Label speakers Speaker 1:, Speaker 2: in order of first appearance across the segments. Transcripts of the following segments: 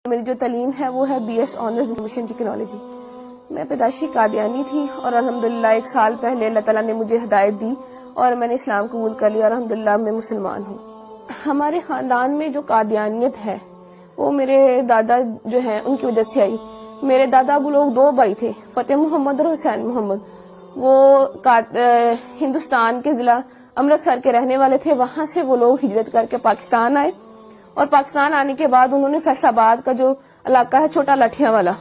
Speaker 1: میری جو تعلیم ہے وہ ہے BS آنرز انفارمیشن ٹیکنالوجی. میں پیدائشی قادیانی تھی اور الحمدللہ 1 سال پہلے اللہ تعالیٰ نے مجھے ہدایت دی اور میں نے اسلام قبول کر لیا اور الحمدللہ میں مسلمان ہوں. ہمارے خاندان میں جو قادیانیت ہے وہ میرے دادا جو ہیں ان کی وجہ سے آئی. میرے دادا وہ لوگ 2 بھائی تھے، فتح محمد اور حسین محمد. وہ ہندوستان کے ضلع امرتسر کے رہنے والے تھے. وہاں سے وہ لوگ ہجرت کر کے پاکستان آئے اور پاکستان آنے کے بعد انہوں نے فیصل آباد کا جو علاقہ ہے چھوٹا لاٹھیاں والا،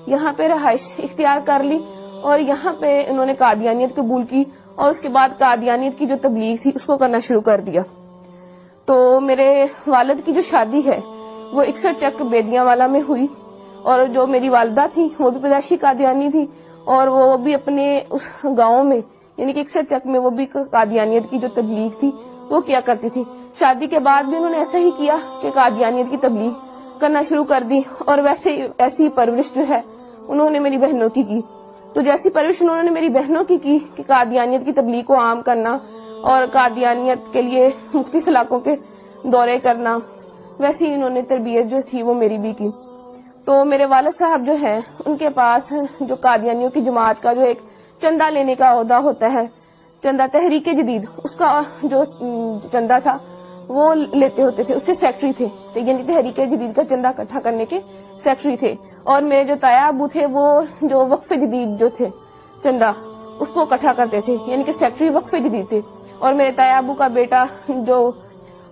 Speaker 1: یہاں پہ رہائش اختیار کر لی اور یہاں پہ انہوں نے قادیانیت قبول کی اور اس کے بعد قادیانیت کی جو تبلیغ تھی اس کو کرنا شروع کر دیا. تو میرے والد کی جو شادی ہے وہ 61 چک بیدیاں والا میں ہوئی اور جو میری والدہ تھی وہ بھی پیدائشی قادیانی تھی اور وہ بھی اپنے اس گاؤں میں یعنی کہ 61 چک میں وہ بھی قادیانیت کی جو تبلیغ تھی وہ کیا کرتی تھی. شادی کے بعد بھی انہوں نے ایسا ہی کیا کہ قادیانیت کی تبلیغ کرنا شروع کر دی اور ایسی پرورش جو ہے انہوں نے میری بہنوں کی کی. تو جیسی پرورش انہوں نے میری بہنوں کی کہ قادیانیت کی تبلیغ کو عام کرنا اور قادیانیت کے لیے مختلف علاقوں کے دورے کرنا، ویسی انہوں نے تربیت جو تھی وہ میری بھی کی. تو میرے والد صاحب جو ہیں ان کے پاس جو قادیانیوں کی جماعت کا جو ایک چندہ لینے کا عہدہ ہوتا ہے، چندہ تحریک جدید، اس کا جو چندہ تھا وہ لیتے ہوتے تھے، اس کے سیکٹری تھے. یعنی تحریک جدید کا چندہ اکٹھا کرنے کے سیکٹری تھے. اور میرے جو تایا ابو تھے وہ جو وقف جدید جو تھے چندہ اس کو اکٹھا کرتے تھے، یعنی کہ سیکٹری وقف جدید تھے. اور میرے تایا ابو کا بیٹا جو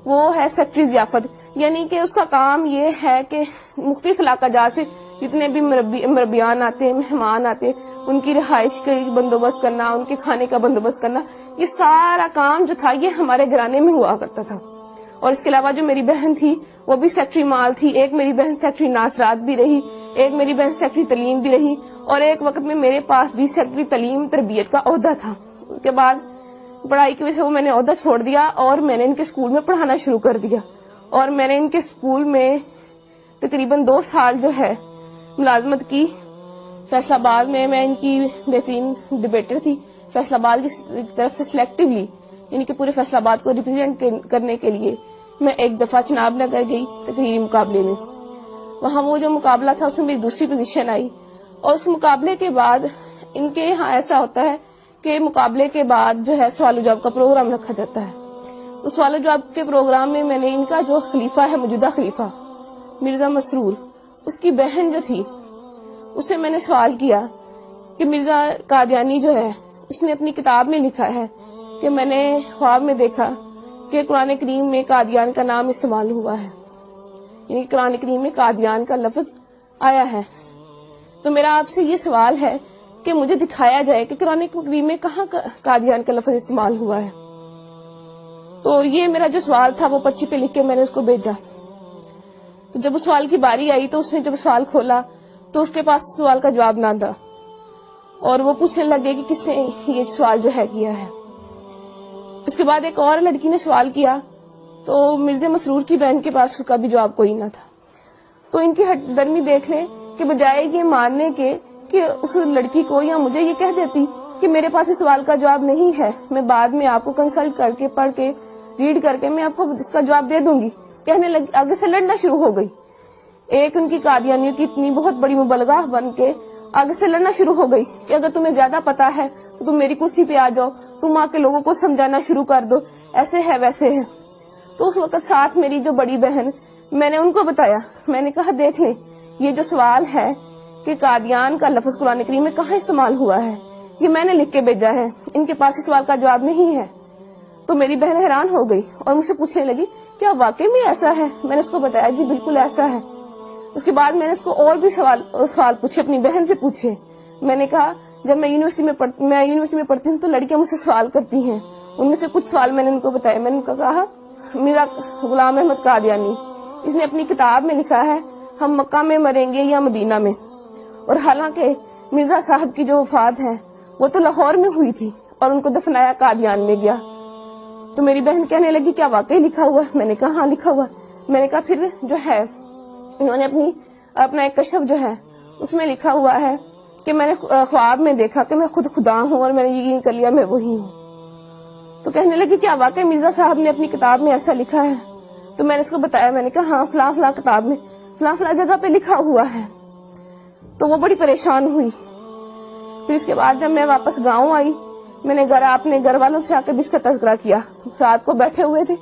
Speaker 1: وہ ہے سیکٹری ضیافت، یعنی کہ اس کا کام یہ ہے کہ مختلف علاقہ جات سے جتنے بھی مربیان آتے، مہمان آتے، ان کی رہائش کا بندوبست کرنا، ان کے کھانے کا بندوبست کرنا، یہ سارا کام جو تھا یہ ہمارے گھرانے میں ہوا کرتا تھا. اور اس کے علاوہ جو میری بہن تھی وہ بھی سیکٹری مال تھی. ایک میری بہن سیکٹری ناصرات بھی رہی، ایک میری بہن سیکٹری تعلیم بھی رہی اور ایک وقت میں میرے پاس بھی سیکٹری تعلیم تربیت کا عہدہ تھا. اس کے بعد پڑھائی کی وجہ سے وہ میں نے عہدہ چھوڑ دیا اور میں نے ان کے اسکول میں پڑھانا شروع کر دیا. اور میں نے ان کے اسکول میں تقریباً 2 سال جو ہے ملازمت کی. فیصل آباد میں ان کی بہترین ڈبیٹر تھی. فیصل آباد کی طرف سے سلیکٹیولی یعنی کہ پورے فیصل آباد کو ریپرزینٹ کرنے کے لیے میں ایک دفعہ چناب نگر گئی تقریری مقابلے میں. وہاں وہ جو مقابلہ تھا اس میں میری دوسری پوزیشن آئی. اور اس مقابلے کے بعد ان کے یہاں ایسا ہوتا ہے کہ مقابلے کے بعد جو ہے سوال و جواب کا پروگرام رکھا جاتا ہے. اس سوال و جواب کے پروگرام میں نے ان کا جو خلیفہ ہے، موجودہ خلیفہ مرزا مسرور، اس کی بہن جو تھی اس سے میں نے سوال کیا کہ مرزا قادیانی جو ہے اس نے اپنی کتاب میں لکھا ہے کہ میں نے خواب میں دیکھا کہ قرآن کریم میں قادیان کا نام استعمال ہوا ہے، یعنی قرآن کریم میں قادیان کا لفظ آیا ہے. تو میرا آپ سے یہ سوال ہے کہ مجھے دکھایا جائے کہ قرآن کریم میں کہاں قادیان کا لفظ استعمال ہوا ہے. تو یہ میرا جو سوال تھا وہ پرچی پہ لکھ کے میں نے اس کو بھیجا. تو جب اس سوال کی باری آئی تو اس نے جب سوال کھولا تو اس کے پاس سوال کا جواب نہ تھا اور وہ پوچھنے لگے کہ کس نے یہ سوال جو ہے کیا ہے. اس کے بعد ایک اور لڑکی نے سوال کیا تو مرزا مسرور کی بہن کے پاس اس کا بھی جواب کوئی نہ تھا. تو ان کی ہٹ درمی دیکھ لیں کہ بجائے یہ ماننے کے کہ اس لڑکی کو یا مجھے یہ کہہ دیتی کہ میرے پاس اس سوال کا جواب نہیں ہے، میں بعد میں آپ کو کنسلٹ کر کے پڑھ کے ریڈ کر کے میں آپ کو اس کا جواب دے دوں گی، کہنے لگی، آگے سے لڑنا شروع ہو گئی. ایک ان کی قادیانیوں کی اتنی بہت بڑی مبلغہ بن کے آگے سے لڑنا شروع ہو گئی کہ اگر تمہیں زیادہ پتا ہے تو تم میری کرسی پہ آ جاؤ، تم آ کے لوگوں کو سمجھانا شروع کر دو، ایسے ہے ویسے ہے. تو اس وقت ساتھ میری جو بڑی بہن، میں نے ان کو بتایا، میں نے کہا دیکھ لیں یہ جو سوال ہے کہ قادیان کا لفظ قرآن کریم میں کہاں استعمال ہوا ہے یہ میں نے لکھ کے بھیجا ہے، ان کے پاس اس سوال کا جواب نہیں ہے. تو میری بہن حیران ہو گئی اور مجھ سے پوچھنے لگی کیا واقعی میں ایسا ہے؟ میں نے اس کو بتایا جی بالکل ایسا ہے. اس کے بعد میں نے اس کو اور بھی سوال پوچھے، اپنی بہن سے پوچھے. میں نے کہا جب میں یونیورسٹی میں پڑھتی ہوں تو لڑکیاں مجھ سے سوال کرتی ہیں، ان میں سے کچھ سوال میں نے ان کو بتایا. میں نے ان کو کہا میرا غلام احمد قادیانی، اس نے اپنی کتاب میں لکھا ہے ہم مکہ میں مریں گے یا مدینہ میں. اور حالانکہ مرزا صاحب کی جو وفات ہے وہ تو لاہور میں ہوئی تھی اور ان کو دفنایا قادیان میں گیا. تو میری بہن کہنے لگی کیا واقعی لکھا ہوا ہے؟ میں نے کہا ہاں لکھا ہوا. میں نے کہا پھر جو ہے انہوں نے اپنا ایک کشف جو ہے اس میں لکھا ہوا ہے کہ میں نے خواب میں دیکھا کہ میں خود خدا ہوں اور میں نے یقین کر لیا میں وہی ہوں. تو کہنے لگی کیا واقعی مرزا صاحب نے اپنی کتاب میں ایسا لکھا ہے؟ تو میں نے اس کو بتایا، میں نے کہا ہاں فلاں فلاں کتاب میں فلاں فلاں جگہ پہ لکھا ہوا ہے. تو وہ بڑی پریشان ہوئی. پھر اس کے بعد جب میں واپس گاؤں آئی, میں نے اپنے گھر والوں سے آ کے بھی اس کا تذکرہ کیا. رات کو بیٹھے ہوئے تھے,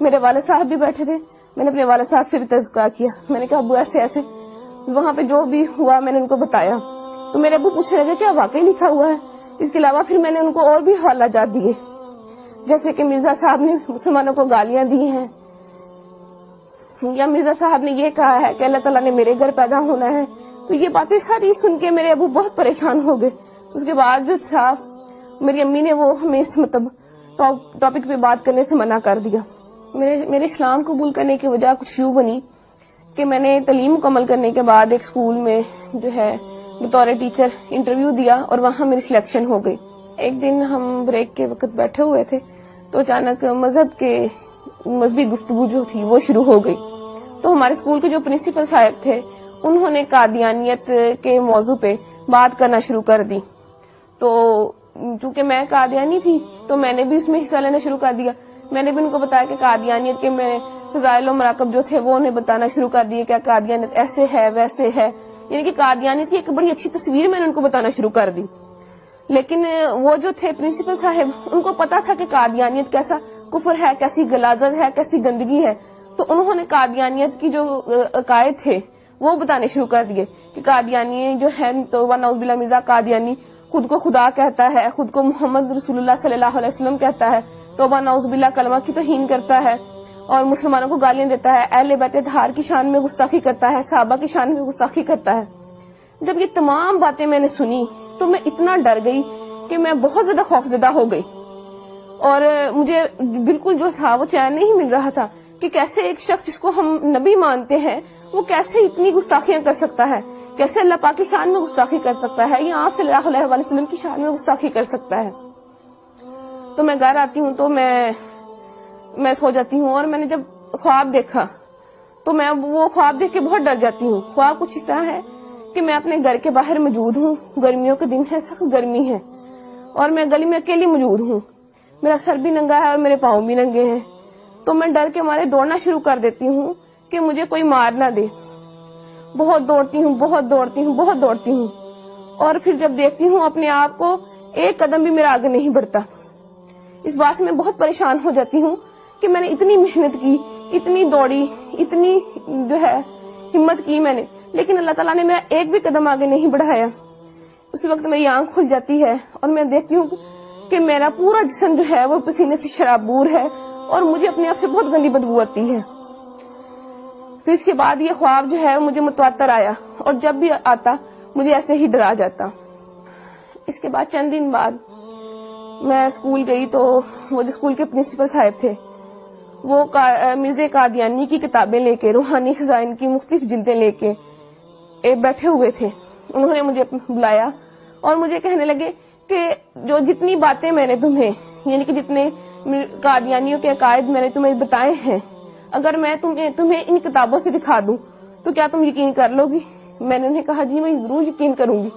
Speaker 1: میرے والد صاحب بھی بیٹھے تھے, میں نے اپنے والد صاحب سے بھی تذکرہ کیا. میں نے کہا ابو ایسے ایسے, وہاں پہ جو بھی ہوا میں نے ان کو بتایا. تو میرے ابو پوچھنے لگے کیا واقعی لکھا ہوا ہے. اس کے علاوہ پھر میں نے ان کو اور بھی حوالہ جات دیے, جیسے کہ مرزا صاحب نے مسلمانوں کو گالیاں دی ہیں, یا مرزا صاحب نے یہ کہا ہے کہ اللہ تعالیٰ نے میرے گھر پیدا ہونا ہے. تو یہ باتیں ساری سن کے میرے ابو بہت پریشان ہو گئے. اس کے بعد جو تھا میری امی نے وہ ہمیں اس ٹاپک پہ بات کرنے سے منع کر دیا. میرے اسلام قبول کرنے کی وجہ کچھ یوں بنی کہ میں نے تعلیم مکمل کرنے کے بعد ایک اسکول میں جو ہے بطور ٹیچر انٹرویو دیا اور وہاں میری سلیکشن ہو گئی. ایک دن ہم بریک کے وقت بیٹھے ہوئے تھے تو اچانک مذہبی گفتگو جو تھی وہ شروع ہو گئی. تو ہمارے اسکول کے جو پرنسپل صاحب تھے انہوں نے قادیانیت کے موضوع پہ بات کرنا شروع کر دی. تو چونکہ میں قادیانی تھی تو میں نے بھی اس میں حصہ لینا شروع کر دیا. میں نے بھی ان کو بتایا کہ قادیانیت کے میں فضائل و مراقب جو تھے وہ انہیں بتانا شروع کر دیے, کہ قادیانیت ایسے ہے ویسے ہے, یعنی کہ قادیانیت کی ایک بڑی اچھی تصویر میں نے ان کو بتانا شروع کر دی. لیکن وہ جو تھے پرنسپل صاحب, ان کو پتا تھا کہ قادیانیت کیسا کفر ہے, کیسی غلاظت ہے, کیسی گندگی ہے. تو انہوں نے قادیانیت کی جو عقائد تھے وہ بتانے شروع کر دیے کہ قادیانی جو ہے تو نعوذ باللہ مرزا قادیانی خود کو خدا کہتا ہے, خود کو محمد رسول اللہ صلی اللہ علیہ وسلم کہتا ہے, توبہ نعوذ باللہ کلمہ کی توہین کرتا ہے اور مسلمانوں کو گالیاں دیتا ہے, اہل بیت اطہار کی شان میں گستاخی کرتا ہے, صحابہ کی شان میں گستاخی کرتا ہے. جب یہ تمام باتیں میں نے سنی تو میں اتنا ڈر گئی کہ میں بہت زیادہ خوفزدہ ہو گئی, اور مجھے بالکل جو تھا وہ چین نہیں مل رہا تھا کہ کیسے ایک شخص جس کو ہم نبی مانتے ہیں وہ کیسے اتنی گستاخیاں کر سکتا ہے, کیسے اللہ پاک کی شان میں گستاخی کر سکتا ہے, یا آپ صلی اللہ علیہ وسلم کی شان میں گستاخی کر سکتا ہے. تو میں گھر آتی ہوں تو میں سو جاتی ہوں, اور میں نے جب خواب دیکھا تو میں وہ خواب دیکھ کے بہت ڈر جاتی ہوں. خواب کچھ اس طرح ہے کہ میں اپنے گھر کے باہر موجود ہوں, گرمیوں کے دن ہے, سخت گرمی ہے, اور میں گلی میں اکیلی موجود ہوں, میرا سر بھی ننگا ہے اور میرے پاؤں بھی ننگے ہیں. تو میں ڈر کے مارے دوڑنا شروع کر دیتی ہوں کہ مجھے کوئی مار نہ دے. بہت دوڑتی ہوں, اور پھر جب دیکھتی ہوں اپنے آپ کو ایک قدم بھی میرا آگے نہیں بڑھتا. اس بات سے میں بہت پریشان ہو جاتی ہوں کہ میں نے اتنی محنت کی, اتنی دوڑی, اتنی جو ہے ہمت کی میں نے, لیکن اللہ تعالیٰ نے میرا ایک بھی قدم آگے نہیں بڑھایا. اس وقت میری آنکھ کھل جاتی ہے اور میں دیکھتی ہوں کہ میرا پورا جسم جو ہے وہ پسینے سے شرابور ہے, اور مجھے اپنے آپ سے بہت گندی بدبو آتی ہے. پھر اس کے بعد یہ خواب جو ہے مجھے متواتر آیا, اور جب بھی آتا مجھے ایسے ہی ڈرا جاتا. اس کے بعد چند دن بعد میں اسکول گئی تو وہ جو اسکول کے پرنسپل صاحب تھے وہ مرزا قادیانی کی کتابیں لے کے, روحانی خزائن کی مختلف جلدیں لے کے بیٹھے ہوئے تھے. انہوں نے مجھے بلایا اور مجھے کہنے لگے کہ جو جتنی باتیں میں نے تمہیں, یعنی کہ جتنے قادیانیوں کے عقائد میں نے تمہیں بتائے ہیں, اگر میں تمہیں ان کتابوں سے دکھا دوں تو کیا تم یقین کر لو گی؟ میں نے انہیں کہا جی میں ضرور یقین کروں گی.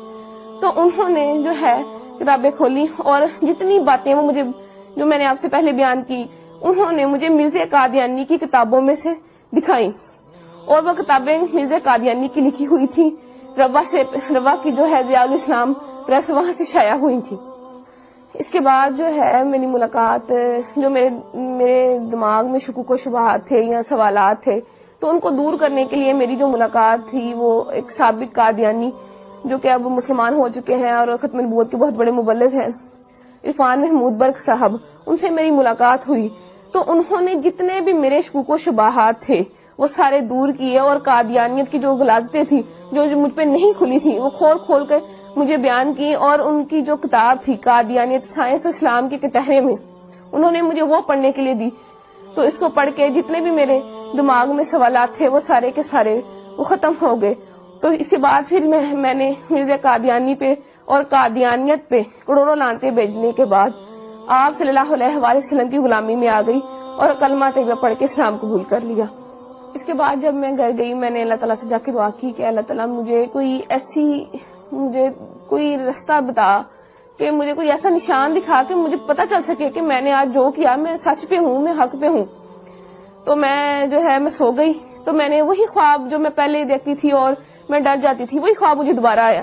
Speaker 1: تو انہوں نے جو ہے کتابیں کھولی, اور جتنی باتیں وہ مجھے جو میں نے آپ سے پہلے بیان کی انہوں نے مجھے مرزا قادیانی کی کتابوں میں سے دکھائیں, اور وہ کتابیں مرزا قادیانی کی لکھی ہوئی تھی. روا کی جو ہے ضیاء الاسلام پریس وہاں سے شائع ہوئی تھی. اس کے بعد جو ہے میری ملاقات, جو میرے دماغ میں شکوک و شبہات تھے یا سوالات تھے, تو ان کو دور کرنے کے لیے میری جو ملاقات تھی وہ ایک سابق قادیانی جو کہ اب مسلمان ہو چکے ہیں اور ختم نبوت کے بہت بڑے مبلغ ہیں, عرفان محمود برق صاحب, ان سے میری ملاقات ہوئی. تو انہوں نے جتنے بھی میرے شکوک و شبہات تھے وہ سارے دور کیے, اور قادیانیت کی جو غلاظتیں تھی جو مجھ پہ نہیں کھلی تھی وہ کھول کر مجھے بیان کی. اور ان کی جو کتاب تھی قادیانیت سائنس و اسلام کے کٹہرے میں, انہوں نے مجھے وہ پڑھنے کے لیے دی. تو اس کو پڑھ کے جتنے بھی میرے دماغ میں سوالات تھے وہ سارے کے سارے وہ ختم ہو گئے. تو اس کے بعد پھر میں نے مرزا قادیانی پہ اور قادیانیت پہ کروڑوں لعنتیں بھیجنے کے بعد آپ صلی اللہ علیہ وآلہ وسلم کی غلامی میں آ گئی اور کلمہ طیبہ پڑھ کے اسلام قبول کر لیا. اس کے بعد جب میں گھر گئی میں نے اللہ تعالیٰ سے جا کے دعا کی کہ اللہ تعالیٰ مجھے کوئی رستہ بتا, کہ مجھے کوئی ایسا نشان دکھا کہ مجھے پتہ چل سکے کہ میں نے آج جو کیا میں سچ پہ ہوں, میں حق پہ ہوں. تو میں جو ہے میں سو گئی. تو میں نے وہی خواب جو میں پہلے دیکھتی تھی اور میں ڈر جاتی تھی، وہی خواب مجھے دوبارہ آیا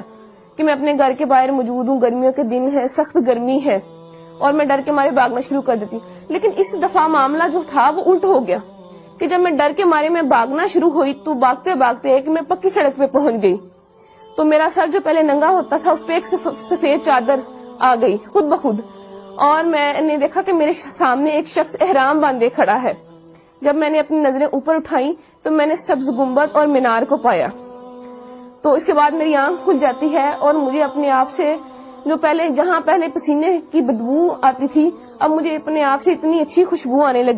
Speaker 1: کہ میں اپنے گھر کے باہر موجود ہوں، گرمیوں کے دن ہے، سخت گرمی ہے، اور میں ڈر کے مارے بھاگنا شروع کر دیتی. لیکن اس دفعہ معاملہ جو تھا وہ الٹ ہو گیا کہ جب میں ڈر کے مارے میں بھاگنا شروع ہوئی تو بھاگتے بھاگتے ایک میں پکی سڑک پہ پہنچ گئی. تو میرا سر جو پہلے ننگا ہوتا تھا اس پہ ایک سفید چادر آ گئی خود بخود، اور میں نے دیکھا کہ میرے سامنے ایک شخص احرام باندھے کھڑا ہے. جب میں نے اپنی نظریں اوپر اٹھائی تو میں نے سبز گنبد اور مینار کو پایا. تو اس کے بعد میری آنکھ کھل جاتی ہے اور مجھے اپنے آپ سے جو جہاں پہلے پسینے کی بدبو آتی تھی، اب مجھے اپنے آپ سے اتنی اچھی خوشبو آنے لگی.